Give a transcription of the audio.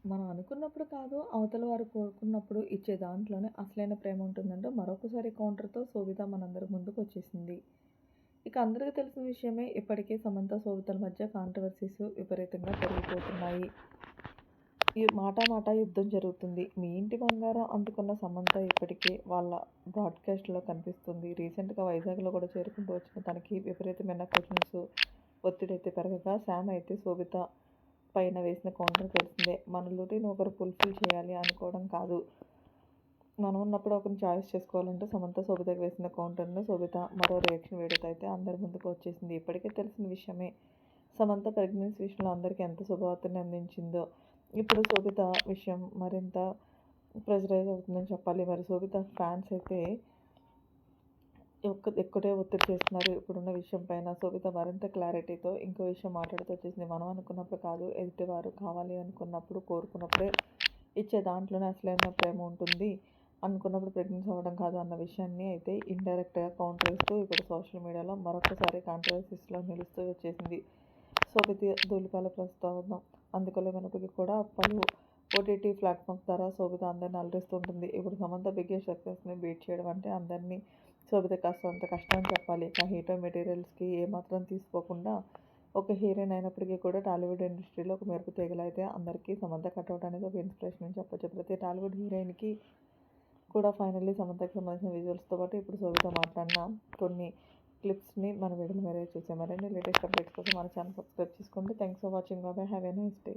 మనం అనుకున్నప్పుడు కాదు, అవతల వారు కోరుకున్నప్పుడు ఇచ్చే దాంట్లోనే అసలైన ప్రేమ ఉంటుందంటూ మరొకసారి కౌంటర్‌తో శోభిత మనందరి ముందుకొచ్చేసింది. ఇక అందరికి తెలిసిన విషయమే ఇప్పటికే సమంత, శోభితల మధ్య కాంట్రోవర్సీస్ విపరీతంగా పెరిగిపోతున్నాయి. ఈ మాట మాట యుద్ధం జరుగుతుంది. మీ ఇంటి బంగారం అందుకున్న సమంత ఇప్పటికే వాళ్ళ బ్రాడ్‌కాస్ట్‌లో కనిపిస్తుంది. రీసెంట్‌గా వైజాగ్‌లో కూడా చేరుకుంటూ వచ్చిన తనకి విపరీతమైన క్వెషన్స్, ఒత్తిడైతే పెరగగా శామ్ అయితే శోభిత పైన వేసిన కౌంటర్ తెలిసిందే. మనలోని ఒకరు ఫుల్‌ఫిల్ చేయాలి అనుకోవడం కాదు. మనం ఉన్నప్పుడు ఒకరిని చాయిస్ చేసుకోవాలంటూ సమంత శోభితకి వేసిన కౌంటర్‌ని శోభిత మరో రియాక్షన్ వీడియోతో అయితే అందరి ముందుకు వచ్చేసింది. ఇప్పటికే తెలిసిన విషయమే. సమంత ప్రెగ్నెన్సీ విషయంలో అందరికీ ఎంత శుభవార్తని అందించిందో. ఇప్పుడు శోభిత విషయం మరింత ప్రెషరైజ్ అవుతుందని చెప్పాలి. మరి శోభిత ఫ్యాన్స్ అయితే ఎక్కువే ఒత్తిడి చేస్తున్నారు ఇప్పుడున్న విషయం పైన. శోభిత మరింత క్లారిటీతో ఇంకో విషయం మాట్లాడుతూ వచ్చేసింది. మనం అనుకున్నప్పుడు కాదు, ఎదుటివారు కావాలి అనుకున్నప్పుడు, కోరుకున్నప్పుడే ఇచ్చే దాంట్లోనే అసలైన ప్రేమ ఉంటుంది. అనుకున్నప్పుడు ప్రెగ్నెన్సీ అవ్వడం కాదు అన్న విషయాన్ని అయితే ఇండైరెక్ట్‌గా కౌంటర్ ఇస్తూ ఇప్పుడు సోషల్ మీడియాలో మరొకసారి కాంట్రోవర్సీస్‌లో నిలుస్తూ వచ్చేసింది. శోభిత ధూళిపాల ప్రస్తావన అందుకోలేమన్నప్పటికీ కూడా పలు ఓటీటీ ప్లాట్‌ఫామ్స్ ద్వారా శోభిత అందరిని అలరిస్తూ ఉంటుంది. ఇప్పుడు సమంత బిగ్గెస్ట్ సక్సెస్‌ని బీట్ చేయడం అంటే అందరినీ శోభిత కాస్తంత కష్టం అని చెప్పాలి. ఇక హీరో మెటీరియల్స్‌కి ఏమాత్రం తీసిపోకుండా ఒక హీరోయిన్ అయినప్పటికీ కూడా టాలీవుడ్ ఇండస్ట్రీలో ఒక మెరుపు తీగలైతే అందరికీ సమంత కటౌట్ అనేది ఒక ఇన్స్పిరేషన్ అని చెప్పొచ్చు. ప్రతి టాలీవుడ్ హీరోయిన్‌కి కూడా ఫైనల్లీ సమంతకి సంబంధించిన విజువల్స్‌తో పాటు ఇప్పుడు శోభిత మాట్లాడిన కొన్ని క్లిప్స్‌ని మన వీడియోలో మీరే చూసాం. మరిన్ని లేటెస్ట్ అప్డేట్స్ కోసం మన ఛానల్ సబ్స్క్రైబ్ చేసుకోండి. Thanks for watching. By by. Have a nice day.